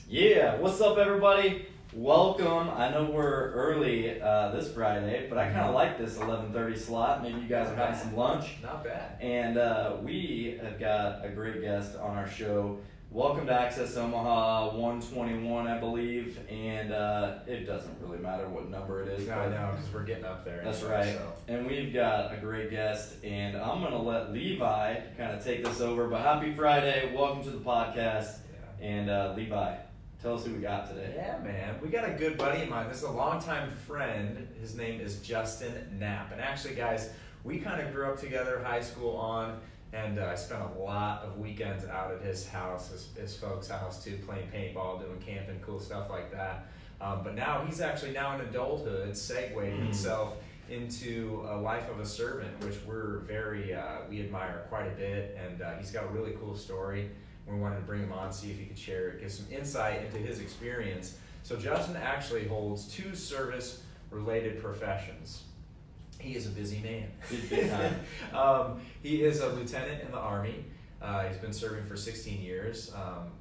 Yeah, what's up, everybody? Welcome. I know we're early this Friday, but I kind of like this 11:30 slot. Maybe you guys are having some lunch. Not bad. And we have got a great guest on our show. Welcome to Access Omaha 121, I believe. And it doesn't really matter what number it is. No, I know, because we're getting up there. That's anyway, right. So. And we've got a great guest, and I'm going to let Levi kind of take this over. But happy Friday. Welcome to the podcast. Yeah. And Levi, tell us who we got today. Yeah, man. We got a good buddy of mine. This is a longtime friend. His name is Justin Knapp. And actually, guys, we kind of grew up together, high school on, and I spent a lot of weekends out at his house, his folks' house too, playing paintball, doing camping, cool stuff like that. But now he's actually now in adulthood, segued himself into a life of a servant, which we're we admire quite a bit. And he's got a really cool story. We wanted to bring him on, see if he could share it, give some insight into his experience. So Justin actually holds 2 service-related professions. He is a busy man. He's big time. He is a lieutenant in the Army. He's been serving for 16 years.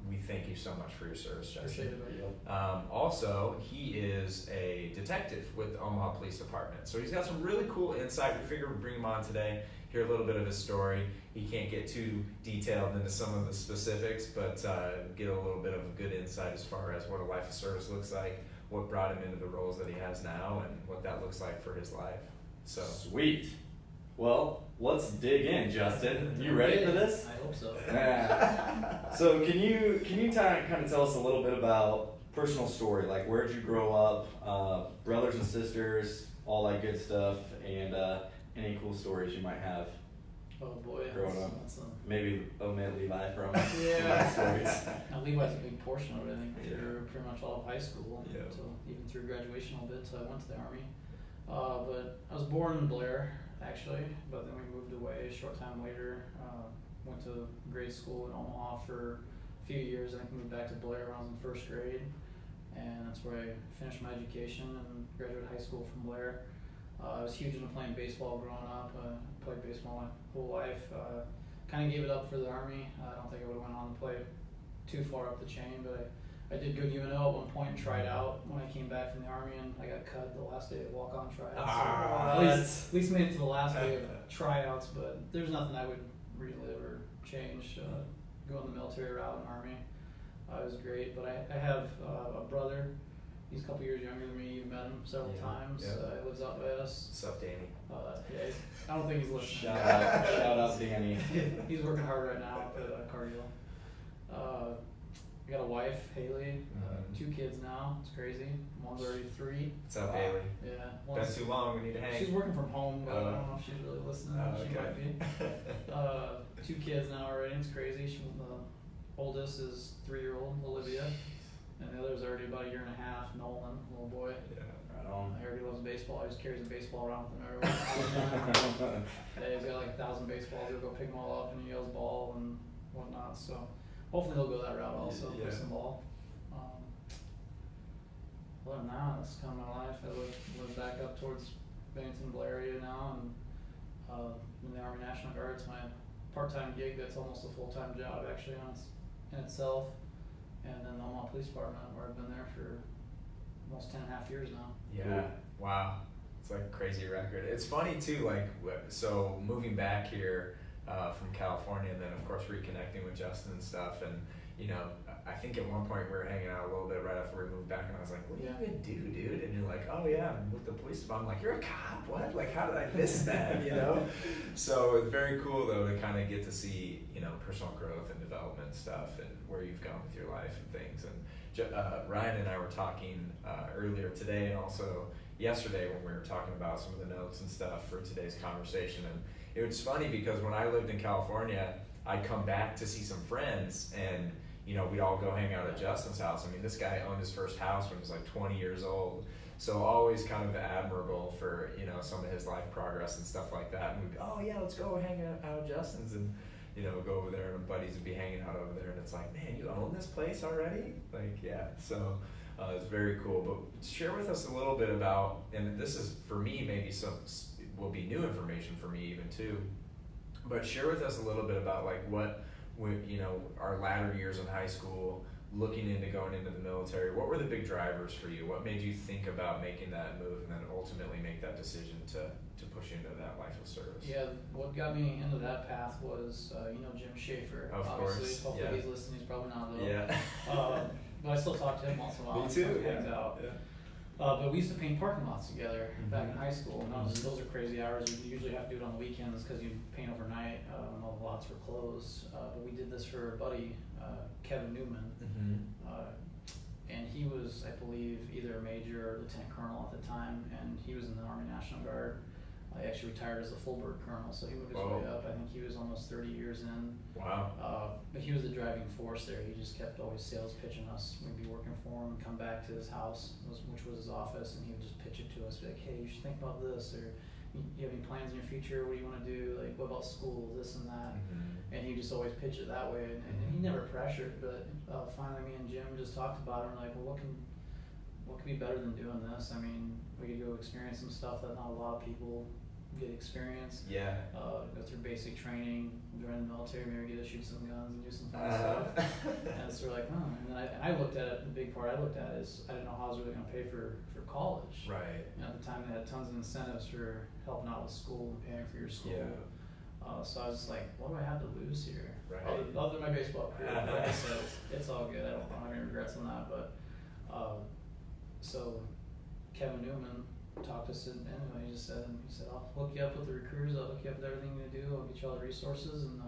We thank you so much for your service, Justin. Also, he is a detective with the Omaha Police Department. So he's got some really cool insight. We figured we'd bring him on today, hear a little bit of his story. He can't get too detailed into some of the specifics, but get a little bit of a good insight as far as what a life of service looks like, what brought him into the roles that he has now, and what that looks like for his life. So Sweet. Well, let's dig in, Justin. You ready for this? I hope so. So can you kind of tell us a little bit about personal story? Like, where'd you grow up, brothers and sisters, all that good stuff, and any cool stories you might have Oh boy. growing up? Maybe omit Levi from Yeah. stories. Now, Levi's a big portion of it, I think, Yeah. through pretty much all of high school, Yeah. so even through graduation a little bit, so I went to the Army. But I was born in Blair, actually, but then we moved away a short time later. Went to grade school in Omaha for a few years. I think moved back to Blair when I was in first grade, and that's where I finished my education and graduated high school from Blair. I was huge into playing baseball growing up. Played baseball my whole life. Kind of gave it up for the Army. I don't think I would have went on to play too far up the chain, but I did good UNO at one point and tried out when I came back from the Army, and I got cut the last day of walk-on tryouts. At least made it to the last day of tryouts, but there's nothing I would relive or change. Going the military route in Army, it was great. But I have a brother. He's a couple years younger than me. You've met him several times. Yeah. He lives out by us. what's up, Danny? I don't think he's listening. Shout out Danny. He's working hard right now at Cargill. I got a wife, Haley, 2 kids now. It's crazy. One's already 3. What's up, Haley? Yeah. Been too long. We need to hang. She's working from home, but I don't know if she's really listening. She might be. 2 kids now already. It's crazy. The oldest is 3-year-old Olivia, and the other's already about a year and a half. Nolan, little boy. Yeah. Right on. I heard he loves baseball. He just carries a baseball around with him everywhere. Yeah, he's got like 1,000 baseballs. He'll go pick them all up and he yells ball and whatnot. So hopefully he'll go that route also, play some ball. Other than that, that's kind of my life. I live back up towards Bennington, Blair area now, and in the Army National Guard. It's my part-time gig. That's almost a full-time job actually in itself. And then the Omaha Police Department, where I've been there for almost 10.5 years now. Yeah. Wow. It's like a crazy record. It's funny too, like, so moving back here from California, and then of course reconnecting with Justin and stuff, and you know, I think at one point we were hanging out a little bit right after we moved back, and I was like, what do you even do, dude? And you're like, oh yeah, I'm with the police department. I'm like, you're a cop? What? Like, how did I miss that, you know? So it's very cool though to kind of get to see, you know, personal growth and development stuff and where you've gone with your life and things. And Ryan and I were talking earlier today and also yesterday when we were talking about some of the notes and stuff for today's conversation. And it was funny because when I lived in California, I'd come back to see some friends, and you know, we'd all go hang out at Justin's house. I mean, this guy owned his first house when he was like 20 years old. So always kind of admirable for, you know, some of his life progress and stuff like that. And we'd be, oh yeah, let's go hang out at Justin's, and you know, go over there, and buddies would be hanging out over there, and it's like, man, you own this place already? Like, yeah. So it's very cool. But share with us a little bit about, and this is for me maybe will be new information for me even too. But share with us a little bit about like what, you know, our latter years in high school looking into going into the military, what were the big drivers for you? What made you think about making that move and then ultimately make that decision to push you into that life of service? Yeah, what got me into that path was, Jim Schaefer. Of Obviously, course, hopefully yeah. he's listening. He's probably not though. Yeah. But I still talk to him once in a while. Me too. Hangs Yeah. out. Yeah. But we used to paint parking lots together back in Mhm. high school. And those are crazy hours. You usually have to do it on the weekends because you paint overnight when all the lots were closed. But we did this for a buddy, Kevin Newman. Mm-hmm. And he was, I believe, either a major or lieutenant colonel at the time, and he was in the Army National Guard. He actually retired as a full-bird colonel, so he moved his way up. I think he was almost 30 years in. Wow. But he was the driving force there. He just kept always sales pitching us. We'd be working for him, come back to his house, which was his office, and he would just pitch it to us, be like, hey, you should think about this, or you have any plans in your future? What do you want to do? Like, what about school? This and that. Mm-hmm. And he just always pitched it that way, and he never pressured. But finally, me and Jim just talked about it. And we're like, well, what can be better than doing this? I mean, we could go experience some stuff that not a lot of people get experience. Yeah. Go through basic training, join the military, maybe get to shoot some guns and do some fun stuff. And so we're like, oh. And then I looked at it. The big part I looked at is I didn't know how I was really going to pay for college. Right. At the time, they had tons of incentives for helping out with school and paying for your school. Yeah. So I was just like, what do I have to lose here? Right. Other than my baseball career. Like I said, it's all good. I don't have any regrets on that. But so Kevin Newman talked us in anyway. He said, I'll hook you up with the recruiters. I'll hook you up with everything you do. I'll get you all the resources. And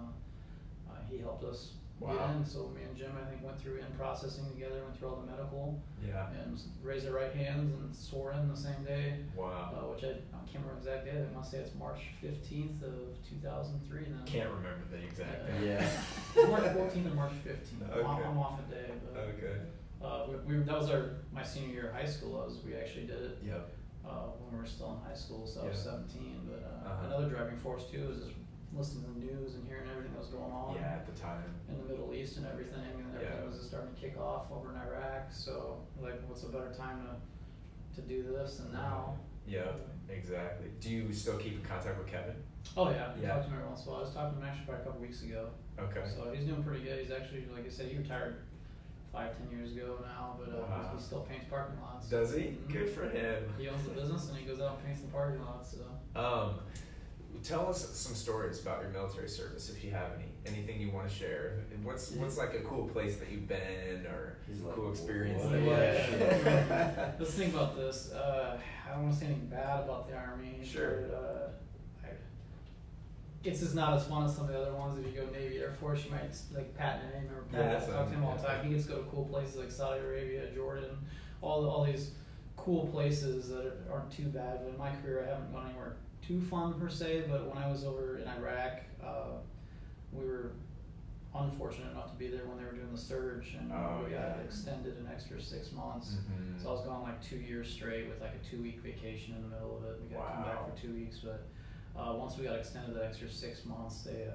he helped us get in. So me and Jim, I think, went through in processing together, went through all the medical. Yeah. And raised their right hands and swore in the same day. Wow. Which I can't remember the exact day. I want to say it's March 15th of 2003. And then, Can't remember the exact day. Yeah. March 14th and March 15th. Okay. I'm off a day. But, Okay. that was my senior year of high school. We actually did it Yep. when we were still in high school, so I was 17. But Uh-huh. another driving force too is just listening to the news and hearing everything that was going on Yeah, at the time. in the Middle East and everything, and everything was just starting to kick off over in Iraq. So like, what's a better time to do this than now? Yeah, exactly. Do you still keep in contact with Kevin? Oh yeah, I Yeah. talk to him every once in a while. I was talking to him actually probably a couple weeks ago. Okay. So he's doing pretty good. He's actually, like I said, he retired 5-10 years ago now, but Wow. he still paints parking lots. Does he? Mhm. Good for him. He owns the business and he goes out and paints the parking lots. So. Tell us some stories about your military service, if you have any. Anything you want to share? What's like a cool place that you've been, or He's a like, cool experience "What?" that Yeah. Let's think about this. I don't want to say anything bad about the Army. Sure. But, it's just not as fun as some of the other ones. If you go Navy, Air Force, you might like Pat and I remember Pat. Yeah, I talk to him all the time. He gets to go to cool places like Saudi Arabia, Jordan, all these cool places that aren't too bad. But in my career, I haven't gone anywhere too fun per se. But when I was over in Iraq, we were unfortunate enough to be there when they were doing the surge, and we got extended an extra 6 months. Mm-hmm. So I was gone like 2 years straight with like a 2-week vacation in the middle of it. We got to come back for 2 weeks, but once we got extended that extra 6 months, they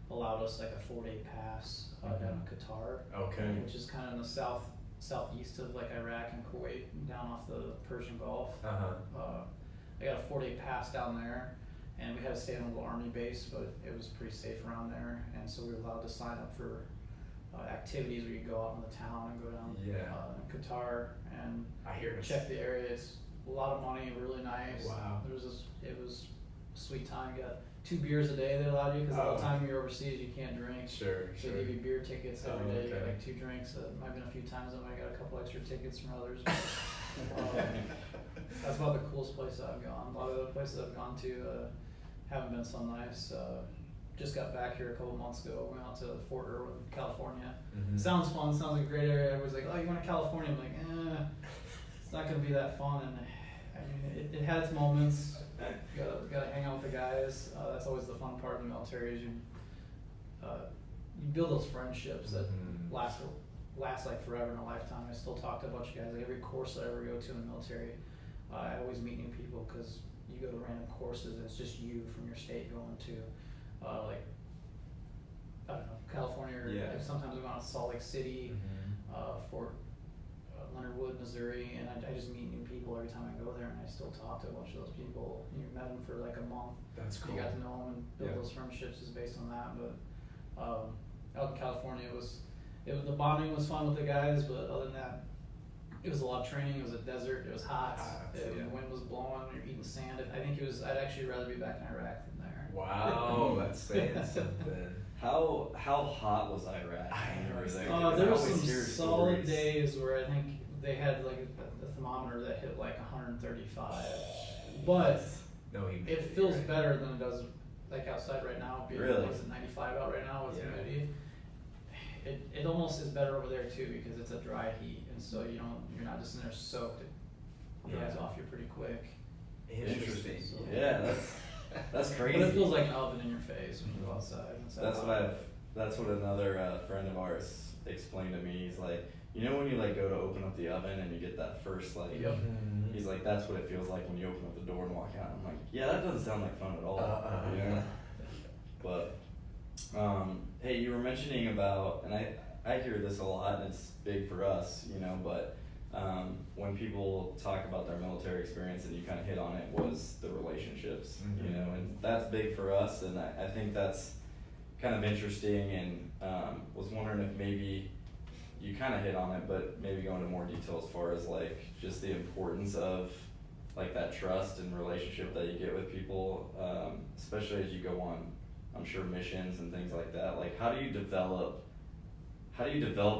allowed us like a 4-day pass down in Qatar, Okay. which is kind of in the southeast of like Iraq and Kuwait, down off the Persian Gulf. I got a 4-day pass down there, and we had to stay on a little Army base, but it was pretty safe around there, and so we were allowed to sign up for activities where you go out in the town and go down in Qatar and I hear it. check the area. It's a lot of money, really nice. Wow. It was a sweet time. Got 2 beers a day they allowed you, because all the time you're overseas you can't drink. Sure. So they give you beer tickets every day. You get Okay. like 2 drinks. Might have been a few times I might have got a couple extra tickets from others. That's about the coolest place I've gone. A lot of the other places I've gone to haven't been so nice. Just got back here a couple months ago. Went out to Fort Irwin, California. Mm-hmm. Sounds fun. Sounds like a great area. Everybody's like, "Oh, you went to California?" I'm like, it's not gonna be that fun. And I mean, it had its moments. Gotta hang out with the guys. That's always the fun part of the military. Is you build those friendships that last like forever in a lifetime. I still talk to a bunch of guys. Like every course I ever go to in the military, I always meet new people, because you go to random courses and it's just you from your state going to like, I don't know, California, or like sometimes we go out to Salt Lake City, Fort Leonard Wood, Missouri, and I just meet new people every time I go there, and I still talk to a bunch of those people. You met them for like a month. That's cool. You got to know them and build those friendships is based on that. But out in California, it was The bonding was fun with the guys, but other than that, it was a lot of training. It was a desert. It was hot. The wind was blowing. You're eating sand. I think it was. I'd actually rather be back in Iraq than there. Wow, that's saying something. How hot was Iraq when you were there? 'Cause I There was always some hear solid stories. days where I think they had like a thermometer that hit like 135, but No, it feels better than it does like outside right now. Being, Really? What is it, 95 out right now with Yeah. humidity? It almost is better over there too because it's a dry heat, and so you're not just in there soaked. It dries Yeah. off you pretty quick. Interesting. Yeah, that's crazy. But it feels like an oven in your face when you go outside. That's what another friend of ours explained to me. He's like, you know when you like go to open up the oven and you get that first like, Yep. he's like, that's what it feels like when you open up the door and walk out. I'm like, yeah, that doesn't sound like fun at all. You know? But hey, you were mentioning about, and I hear this a lot, and it's big for us, you know, but when people talk about their military experience, and you kind of hit on it, was the relationships, Mhm. you know, and that's big for us, and I think that's kind of interesting, and was wondering if maybe you kind of hit on it, but maybe go into more detail as far as like just the importance of like that trust and relationship that you get with people, especially as you go on, I'm sure, missions and things like that. Like how do you develop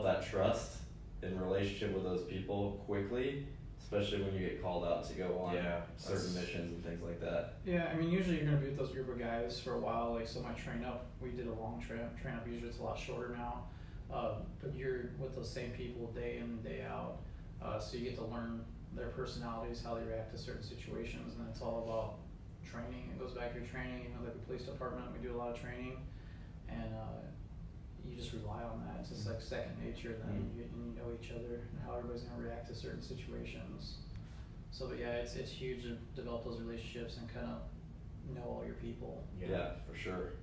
that trust and relationship with those people quickly, especially when you get called out to go on certain missions and things like that? Yeah, I mean, usually you're going to be with those group of guys for a while. Like, so my train up, we did a long train up. Usually it's a lot shorter now. But you're with those same people day in and day out. So you get to learn their personalities, how they react to certain situations, and it's all about training. It goes back to your training. You know, like the police department, we do a lot of training, and you just rely on that. It's just like second nature. Then you know each other and how everybody's going to react to certain situations. So, but yeah, it's huge to develop those relationships and kind of know all your people. Yeah, for sure.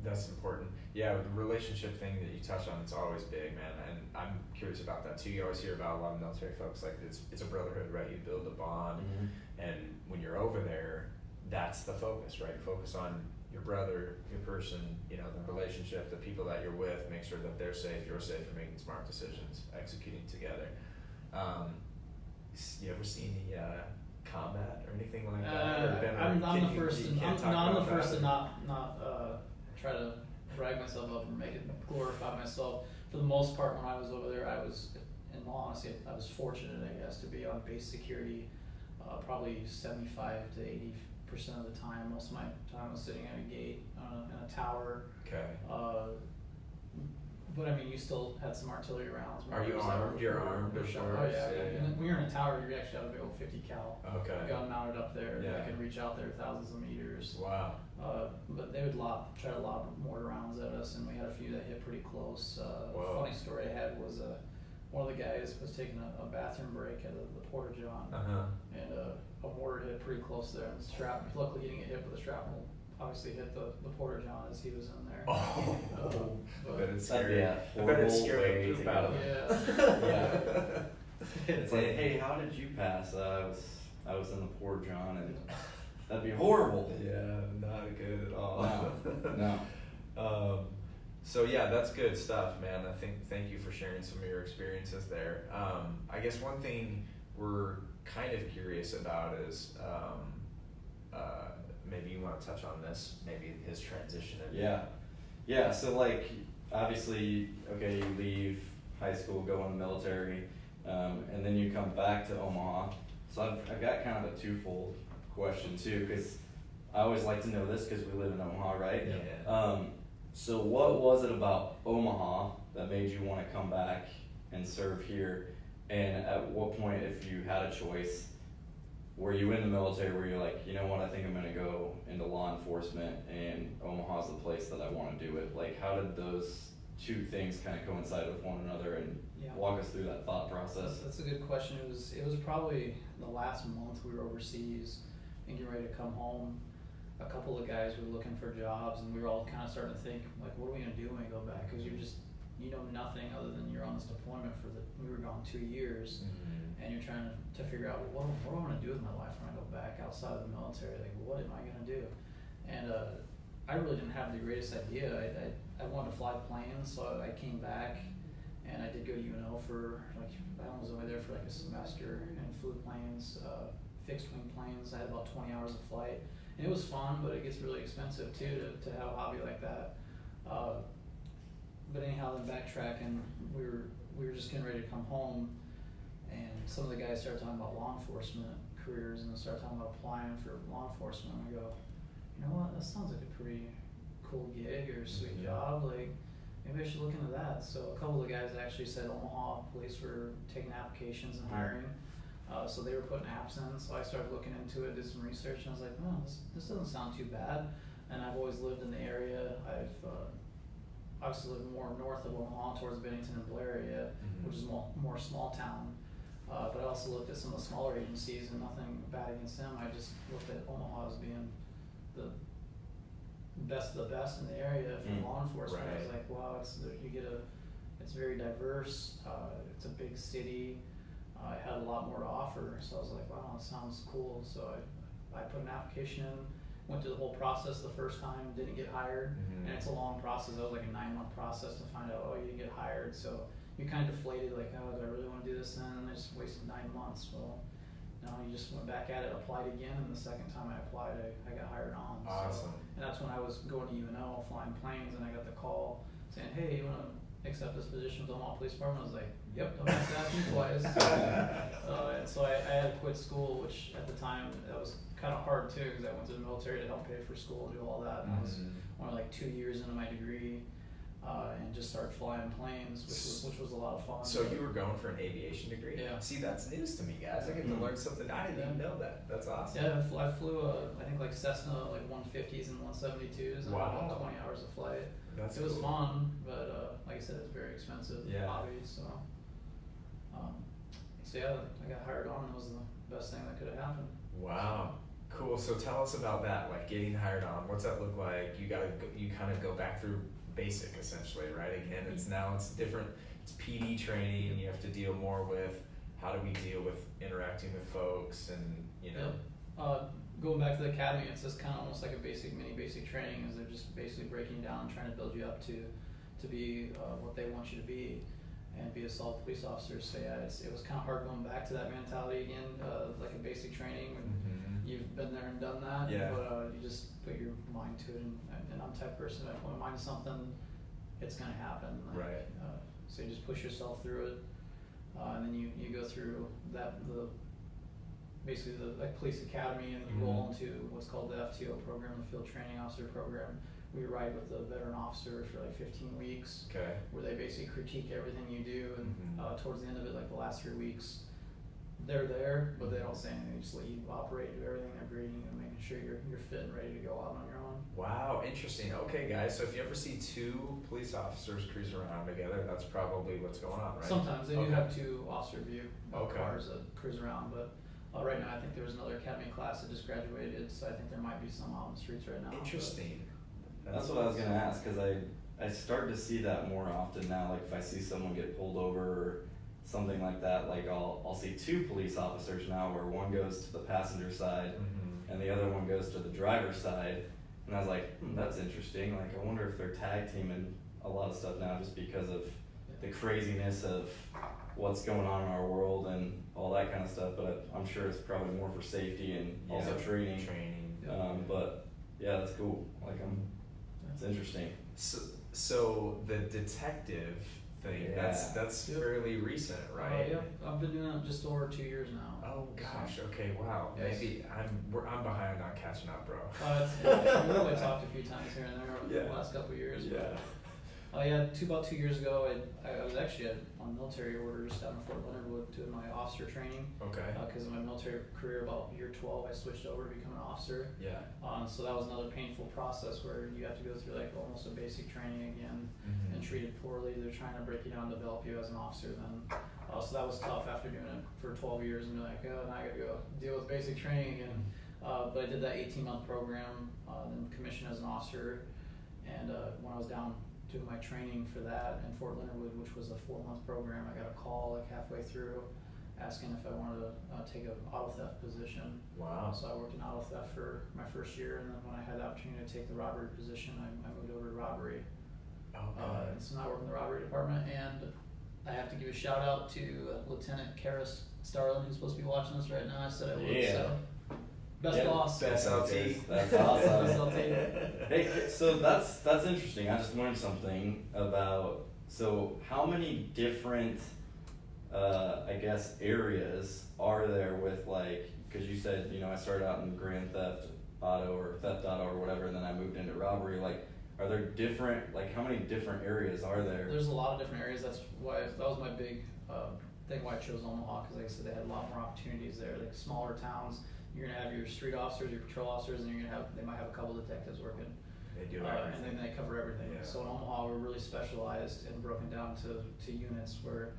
That's important. Yeah, the relationship thing that you touched on, it's always big, man. And I'm curious about that too. You always hear about a lot of military folks, like it's a brotherhood, right? You build a bond. And when you're over there, that's the focus, right? You focus on your brother, your person, you know, the relationship, the people that you're with, make sure that they're safe, you're safe, and making smart decisions, executing together. You ever see any combat or anything like that? I'm the first to not try to brag myself up and make it glorify myself. For the most part, when I was over there, I was, in all honesty, I was fortunate, I guess, to be on base security, probably 75 to 80% of the time. Most of my time was sitting at a gate in a tower. Okay. But I mean, you still had some artillery rounds. Are you armed? You're armed, of Oh course. yeah. Yeah. And when you're in a tower, you actually have a big old 50 cal Okay. gun mounted up there. Yeah. That can reach out there thousands of meters. Wow. But they would try to lob mortar rounds at us, and we had a few that hit pretty close. Whoa. Funny story I had was one of the guys was taking a bathroom break at the porta john, and a mortar hit pretty close there. And the shrapnel, luckily he didn't get hit, but the shrapnel obviously hit the porta john as he was in there. Oh. I bet it's scary. That'd be a I bet it's horrible scary way to to poop out. go. Yeah. It's like, hey, how did you pass? I was in the porta john, and that'd be horrible. Yeah, not good at all. No. So yeah, that's good stuff, man. Thank you for sharing some of your experiences there. I guess one thing we're kind of curious about is maybe you want to touch on this, maybe his transition. Yeah. So like, obviously, okay, you leave high school, go in the military, and then you come back to Omaha. So I've got kind of a twofold question too, because I always like to know this because we live in Omaha, right? Yeah. So what was it about Omaha that made you want to come back and serve here? And at what point, if you had a choice, were you in the military where you're like, you know what, I think I'm going to go into law enforcement, and Omaha's the place that I want to do it? Like, how did those two things kind of coincide with one another, and walk us through that thought process? That's a good question. It was probably the last month we were overseas and getting ready to come home. A couple of guys were looking for jobs, and we were all kind of starting to think, like, what are we going to do when we go back? Because you know nothing other than you're on this deployment we were gone 2 years, and you're trying to figure out, well, what do I want to do with my life when I go back outside of the military? Like, what am I going to do? And I really didn't have the greatest idea. I I wanted to fly planes, so I came back and I did go to UNO for like, I was only there for like a semester and flew planes, fixed wing planes. I had about 20 hours of flight, and it was fun, but it gets really expensive too to have a hobby like that. But anyhow, then backtracking, we were just getting ready to come home, and some of the guys started talking about law enforcement careers, and started talking about applying for law enforcement. And I go, you know what, that sounds like a pretty cool gig or sweet job. Like, maybe I should look into that. So a couple of the guys actually said Omaha police were taking applications and hiring. So they were putting apps in. So I started looking into it, did some research, and I was like, oh, this doesn't sound too bad. And I've always lived in the area. I've obviously lived more north of Omaha towards Bennington and Blair area, which is more small town. But I also looked at some of the smaller agencies, and nothing bad against them. I just looked at Omaha as being the best of the best in the area for law enforcement. Right. I was like, wow, it's very diverse. It's a big city. It had a lot more to offer. So I was like, wow, it sounds cool. So I put an application in, went through the whole process the first time, didn't get hired. And it's a long process. That was like a 9-month process to find out, oh, you didn't get hired. So you kind of deflated, like, oh, do I really want to do this then? I just wasted 9 months. Well, no, you just went back at it, applied again, and the second time I applied, I got hired on. Awesome. And that's when I was going to UNO, flying planes, and I got the call saying, hey, you want to accept this position with the Omaha Police Department? I was like, yep, don't have to ask me twice. And so I had to quit school, which at the time, that was kind of hard too, because I went to the military to help pay for school, do all that, and I was only like 2 years into my degree. And just started flying planes, which was a lot of fun. So you were going for an aviation degree? Yeah. See, that's news to me, guys. I get to learn something. I didn't even know that. That's awesome. Yeah, I flew I think like Cessna like 150s and 172s, and about 20 hours of flight. That's it was cool. fun, but like I said, it's very expensive hobby. So, yeah, I got hired on, and it was the best thing that could have happened. Wow. Cool. So tell us about that, like getting hired on. What's that look like? You kind of go back through basic essentially, right? Again, it's different. It's PD training. You have to deal more with how do we deal with interacting with folks, and you know. Yep. Going back to the academy, it's just kind of almost like a mini basic training. Is they're just basically breaking down and trying to build you up to be what they want you to be, and be a solid police officer. So yeah, it was kind of hard going back to that mentality again, like a basic training. You've been there and done that, but you just put your mind to it, and I'm the type of person that if I put my mind to something, it's going to happen. Like, right. So you just push yourself through it, and then you go through basically the police academy, and you roll into what's called the FTO program, the Field Training Officer program. We ride with the veteran officer for like 15 weeks, where they basically critique everything you do, and towards the end of it, like the last 3 weeks, they're there, but they don't say anything. They just let you operate, do everything they're grading, and making sure you're fit and ready to go out on your own. Wow, interesting. Okay, guys, so if you ever see 2 police officers cruise around together, that's probably what's going on, right? Sometimes they do have 2 officer view cars that cruise around, but right now I think there was another academy class that just graduated, so I think there might be some out on the streets right now. Interesting. That's what I was going to ask, because I start to see that more often now. Like if I see someone get pulled over or something like that, like I'll see 2 police officers now, where one goes to the passenger side and the other one goes to the driver's side. And I was like, that's interesting. Like I wonder if they're tag teaming a lot of stuff now, just because of the craziness of what's going on in our world and all that kind of stuff. But I'm sure it's probably more for safety and also training. But yeah, that's cool. Like it's interesting. So the detective thing, that's fairly recent, right? Yeah, I've been doing it just over 2 years now. Oh gosh, okay, wow. Yes. Maybe I'm behind on catching up, bro. We've only talked a few times here and there over the last couple of years. About 2 years ago, I was actually on military orders down in Fort Leonard Wood doing my officer training. Okay. Because of my military career, about year 12, I switched over to become an officer. Yeah. So that was another painful process where you have to go through like almost a basic training again, and treated poorly. They're trying to break you down, develop you as an officer then. So that was tough after doing it for 12 years and be like, oh, now I gotta go deal with basic training again. But I did that 18-month program, then commissioned as an officer, and when I was down doing my training for that in Fort Leonard Wood, which was a 4-month program, I got a call like halfway through asking if I wanted to take an auto theft position. Wow. So I worked in auto theft for my first year, and then when I had the opportunity to take the robbery position, I moved over to robbery. Okay. And so now I work in the robbery department, and I have to give a shout out to Lieutenant Karis Starlin, who's supposed to be watching this right now. I said I would, Yeah. so best Yeah, boss. Best LT. That's Best awesome. LT. Hey, so that's interesting. I just learned something about, so how many different, I guess, areas are there with, like, because you said, I started out in grand theft auto or theft auto or whatever, and then I moved into robbery. Like, are there different, like, how many different areas are there? There's a lot of different areas. That was my big thing why I chose Omaha, because like I said, they had a lot more opportunities there. Like smaller towns, you're gonna have your street officers, your patrol officers, and they might have a couple detectives working. They do And everything. then they cover everything. Yeah. So in Omaha, we're really specialized and broken down to units where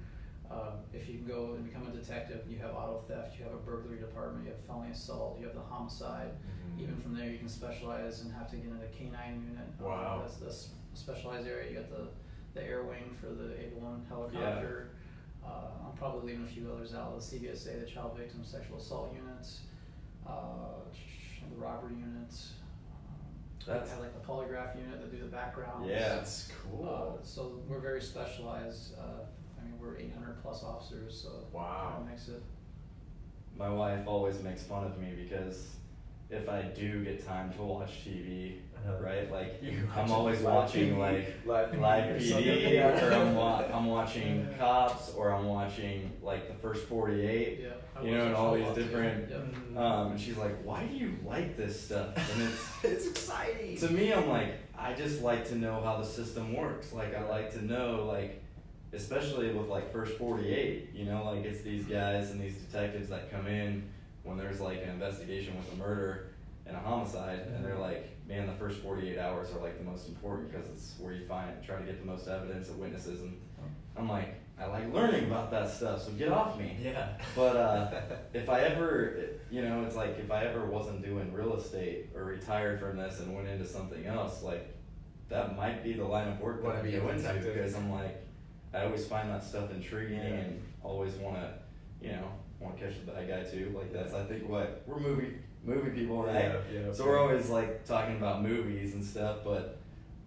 if you can go and become a detective, you have auto theft, you have a burglary department, you have felony assault, you have the homicide. Mhm. Even from there, you can specialize and have to get into the K9 unit. Wow. That's a specialized area. You got the air wing for the A1 helicopter. I'm probably leaving a few others out. The CVSA, the Child Victim Sexual Assault units, the robbery units. That's- I have like the polygraph unit that do the background. Yeah. That's cool. So we're very specialized. I mean, we're 800 plus officers, so Wow. kind of makes it. My wife always makes fun of me because if I do get time to watch TV, right? Like I'm always watching like live PD, Yeah. or I'm watching Cops, or I'm watching like the First 48. Yeah. I You know, watch and that all show a these lot, too. different. Yep. And she's like, "Why do you like this stuff?" And It's exciting. to me, I'm like, I just like to know how the system works. Like I like to know, like, especially with like First 48, like it's these guys and these detectives that come in when there's like an investigation with a murder and a homicide, and they're like, man, the first 48 hours are like the most important because it's where you try to get the most evidence of witnesses, and I'm like, I like learning about that stuff, so get off me. Yeah. But if I ever, it's like if I ever wasn't doing real estate or retired from this and went into something else, like that might be the line of work that Wanna I'd be go a into, detective. because I'm like, I always find that stuff intriguing, Yeah. and always want to, want to catch the bad guy too. Like that's, I think, what we're movie people, right? Yeah. So we're always like talking about movies and stuff, but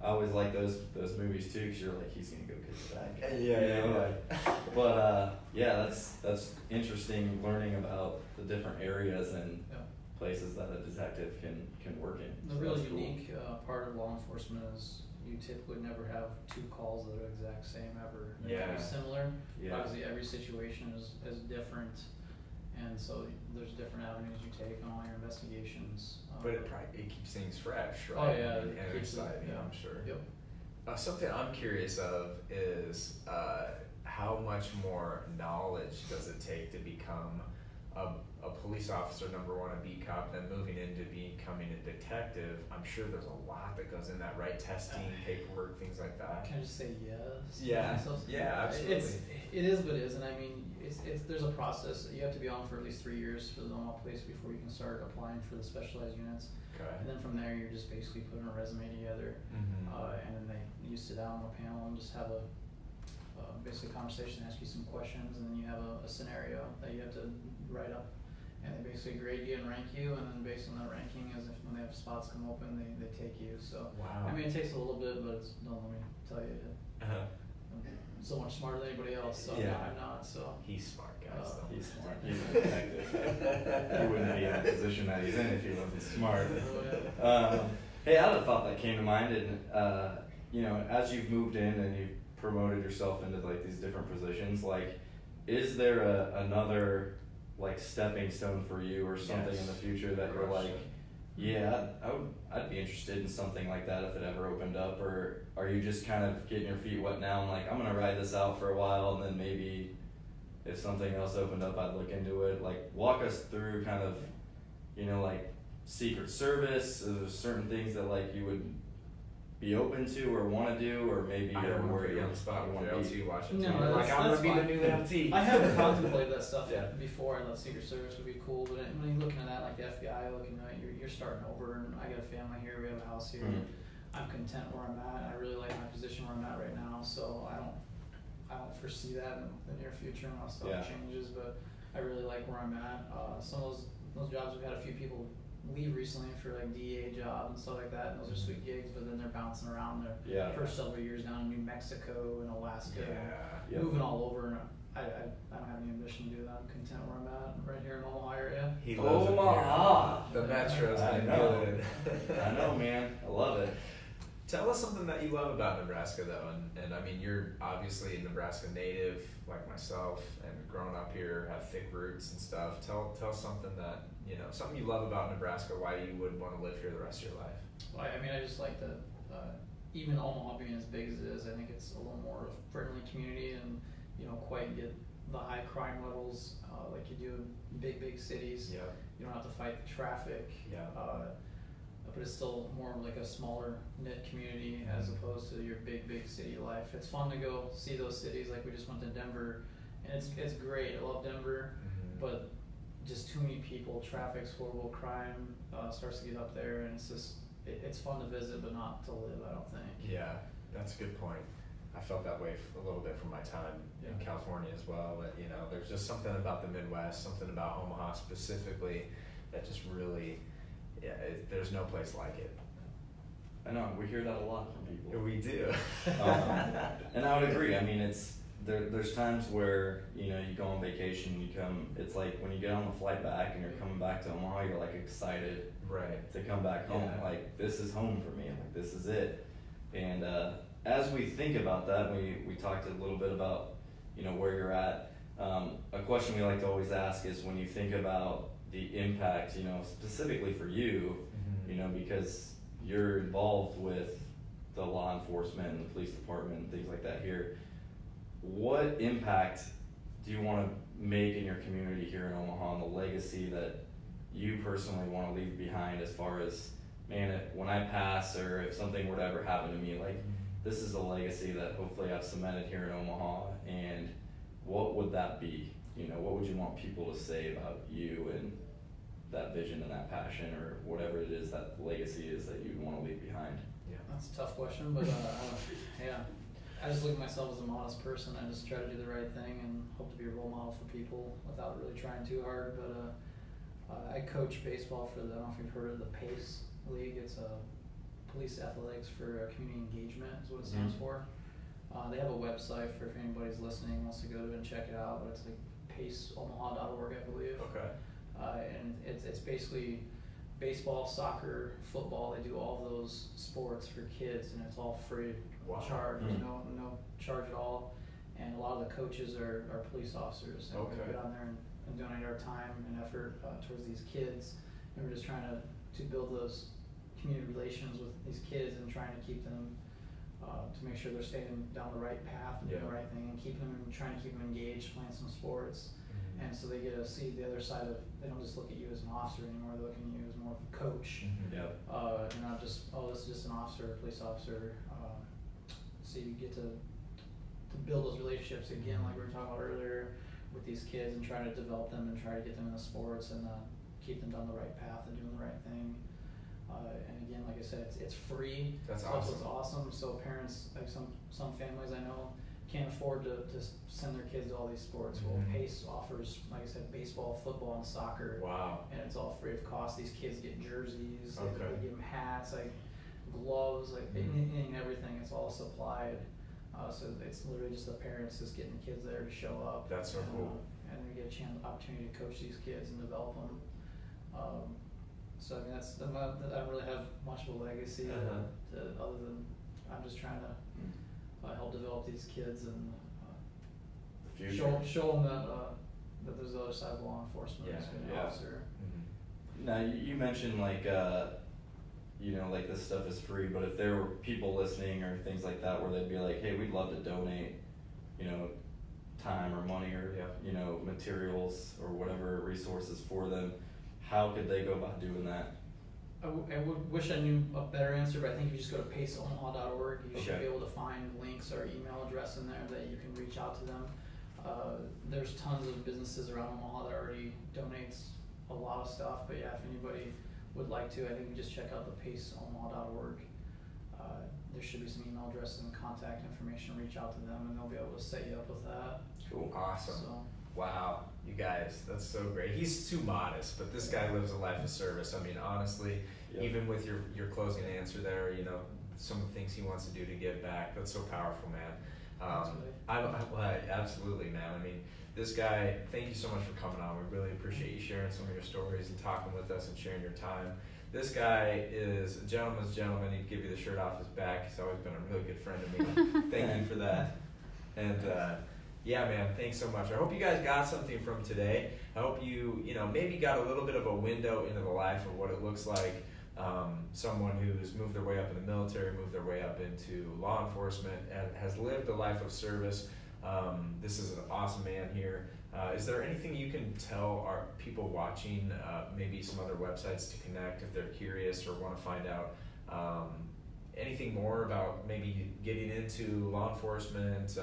I always like those movies too, because you're like, he's gonna go catch the bad guy. Yeah. Like, but yeah, that's interesting, learning about the different areas and Yeah. places that a detective can work in. The So real that's cool. unique part of law enforcement is you typically never have two calls that are the exact same ever. They're Yeah. very similar. Yeah. Obviously, every situation is different, and so there's different avenues you take on all your investigations. But it keeps things fresh, right? Oh, yeah, And it keeps it- exciting, yeah. I'm sure. Yep. Something I'm curious of is how much more knowledge does it take to become a police officer, number one, a beat cop, then moving into becoming a detective? I'm sure there's a lot that goes in that, right? Testing, paperwork, things like that. Can I just say yes? Yeah. So- Yeah, absolutely. It is, but it isn't. I mean, there's a process. You have to be on for at least 3 years for the Omaha Police before you can start applying for the specialized units. Okay. And then from there, you're just basically putting a resume together, Mhm. and then you sit down on a panel and just have a basically conversation, ask you some questions, and then you have a scenario that you have to write up. And they basically grade you and rank you, and then based on that ranking, as if when they have spots come open, they take you. So Wow. I mean, it takes a little bit, but don't let me tell you, Uh-huh. I'm so much smarter than anybody else. So Yeah. I'm not. So He's smart, guys. though. He's smart. He's a detective. He wouldn't be in the position that he's in if he wasn't smart. Hey, I had a thought that came to mind, and as you've moved in and you've promoted yourself into like these different positions, like, is there another like stepping stone for you or something in the future that you're like, yeah, I'd be interested in something like that if it ever opened up? Or are you just kind of getting your feet wet now and like, I'm gonna ride this out for a while, and then maybe if something else opened up, I'd look into it? Like, walk us through kind of, like Secret Service. Is there certain things that like you would be open to or want to do, or maybe I you're don't want to worried put you on the spot you with wanna the be- LT watching No, TV. that's- Like, I'm that's gonna fine. be the new LT. I haven't contemplated that stuff Yeah. before. I thought Secret Service would be cool, but when you're looking at that, like the FBI, looking at you're starting over, and I got a family here, we have a house here. Mhm. I'm content where I'm at. I really like my position where I'm at right now, so I don't foresee that in the near future unless stuff Yeah. changes. But I really like where I'm at. Some of those jobs, we've had a few people leave recently for like DEA jobs and stuff like that, and those are sweet gigs, but then they're bouncing around their Yeah. first several years down in New Mexico and Alaska, Yeah. Yep. moving all over, and I don't have any ambition to do that. I'm content where I'm at, right here in Omaha area. He loves it Omaha. here. The Metro's I been know. good. I know, man. I love it. Tell us something that you love about Nebraska, though, and I mean, you're obviously a Nebraska native, like myself, and grown up here, have thick roots and stuff. Tell something that, you know, something you love about Nebraska, why you would want to live here the rest of your life. Well, I mean, I just like that, even Omaha being as big as it is, I think it's a little more of a friendly community, and you don't quite get the high crime levels like you do in big cities. Yeah. You don't have to fight the traffic. Yeah. But it's still more like a smaller knit community as opposed to your big city life. It's fun to go see those cities. Like we just went to Denver, and it's great. I love Denver, but just too many people. Traffic's horrible. Crime starts to get up there, and it's just it's fun to visit, but not to live. I don't think. Yeah, that's a good point. I felt that way a little bit from my time in California as well. But you know, there's just something about the Midwest, something about Omaha specifically, that just really. Yeah, there's no place like it. I know, we hear that a lot from people. We do. And I would agree. I mean, there's times where, you know, you go on vacation, it's like when you get on the flight back and you're coming back to Omaha, you're like excited Right. to come back home. Yeah. Like, this is home for me. Like, this is it. And as we think about that, we talked a little bit about, you know, where you're at. A question we like to always ask is when you think about the impact, you know, specifically for you, you know, because you're involved with the law enforcement and the police department and things like that here. What impact do you want to make in your community here in Omaha, and the legacy that you personally want to leave behind as far as, man, when I pass or if something were to ever happen to me, like this is a legacy that hopefully I've cemented here in Omaha, and what would that be? You know, what would you want people to say about you and that vision and that passion, or whatever it is that legacy is that you want to leave behind? Yeah. That's a tough question, but yeah. I just look at myself as a modest person. I just try to do the right thing and hope to be a role model for people without really trying too hard. But I coach baseball for I don't know if you've heard of the PACE League. It's Police Athletics for Community Engagement is what it stands for. They have a website for if anybody's listening wants to go to and check it out, but it's like paceomaha.org, I believe. Okay. And it's basically baseball, soccer, football. They do all of those sports for kids, and it's all free. Wow. Charge, no charge at all. And a lot of the coaches are police officers, and we get on there and donate our time and effort towards these kids. And we're just trying to build those community relations with these kids and trying to keep them to make sure they're staying down the right path and doing the right thing, and trying to keep them engaged, playing some sports. And so they get to see the other side of, they don't just look at you as an officer anymore, they're looking at you as more of a coach. Yep. You're not just, this is just an officer, a police officer. So you get to build those relationships again, like we were talking about earlier, with these kids, and try to develop them and try to get them into sports and keep them down the right path and doing the right thing. And again, like I said, it's free. That's so awesome. It's awesome. So parents, like some families I know, can't afford to send their kids to all these sports. Well, PACE offers, like I said, baseball, football, and soccer. Wow. And it's all free of cost. These kids get jerseys, they give them hats, like gloves, like anything, everything. It's all supplied. So it's literally just the parents just getting the kids there to show up. That's so cool. And we get opportunity to coach these kids and develop them. So I mean, I don't really have much of a legacy other than I'm just trying to help develop these kids and The future. show them that there's the other side of law enforcement as being an officer. Now you mentioned like you know, like this stuff is free, but if there were people listening or things like that where they'd be like, hey, we'd love to donate, you know, time or money or you know, materials or whatever resources for them, how could they go about doing that? I would wish I knew a better answer, but I think if you just go to paceomaha.org, you should be able to find links or email address in there that you can reach out to them. There's tons of businesses around Omaha that already donates a lot of stuff, but yeah, if anybody would like to, I think you just check out the paceomaha.org. There should be some email addresses and contact information. Reach out to them, and they'll be able to set you up with that. Cool. Awesome. So. Wow. You guys. That's so great. He's too modest, but this guy lives a life of service. I mean, honestly, Yep. even with your closing answer there, you know, some of the things he wants to do to give back, that's so powerful, man. Absolutely, man. I mean, this guy, thank you so much for coming on. We really appreciate you sharing some of your stories and talking with us and sharing your time. This guy is a gentleman's gentleman. He'd give you the shirt off his back. He's always been a really good friend to me. Thank you for that. And yeah, man, thanks so much. I hope you guys got something from today. I hope you maybe got a little bit of a window into the life of what it looks like. Someone who's moved their way up in the military, moved their way up into law enforcement, and has lived a life of service. This is an awesome man here. Is there anything you can tell our people watching, maybe some other websites to connect if they're curious or want to find out anything more about maybe getting into law enforcement,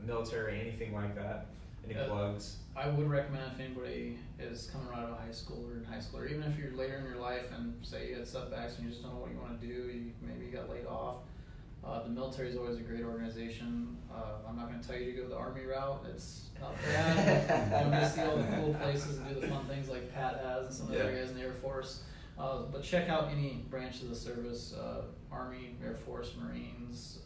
military, anything like that? Any plugs? I would recommend if anybody is coming out of high school or in high school, or even if you're later in your life and say you had setbacks and you just don't know what you want to do, maybe you got laid off. The military is always a great organization. I'm not going to tell you to go the Army route. It's not bad. You don't see all the cool places and do the fun things like Pat has and some of the other guys in the Air Force. But check out any branch of the service, Army, Air Force, Marines,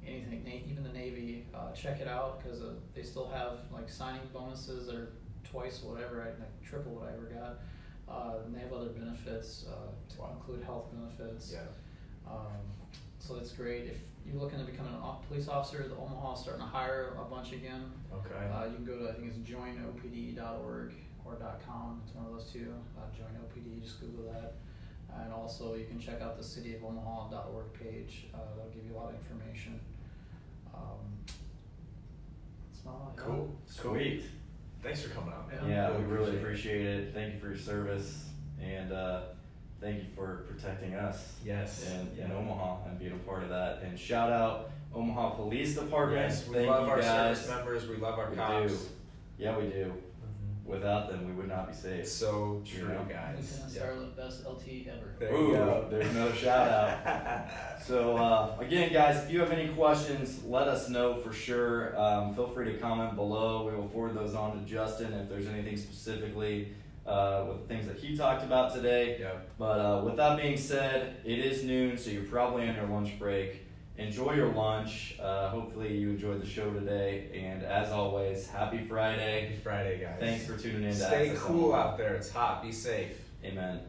anything, even the Navy. Check it out because they still have like signing bonuses that are twice whatever, right? Like triple what I ever got. And they have other benefits to include health benefits. Yeah. So that's great. If you're looking to become a police officer, the Omaha is starting to hire a bunch again. Okay. You can go to, I think it's joinopd.org or .com. It's one of those two. JoinOPD, just Google that. And also you can check out the cityofomaha.org page. That'll give you a lot of information. That's not all I got. Cool. Sweet. Thanks for coming on, man. Yeah, we really appreciate it. Thank you for your service, and thank you for protecting us. Yes. In Omaha and being a part of that. And shout out Omaha Police Department. Yes, we Thank love you our guys. service members. We love our We cops. do. Yeah, we do. Without them, we would not be safe. So true, You know? guys. Lieutenant Scarlet, best LT ever. There Ooh, you go. there's another shout out. So again, guys, if you have any questions, let us know for sure. Feel free to comment below. We will forward those on to Justin if there's anything specifically with the things that he talked about today. Yeah. But with that being said, it is noon, so you're probably on your lunch break. Enjoy your lunch. Hopefully you enjoyed the show today. And as always, happy Friday. Happy Friday, guys. Thanks for tuning in. To Stay Access cool Omaha. out there. It's hot. Be safe. Amen.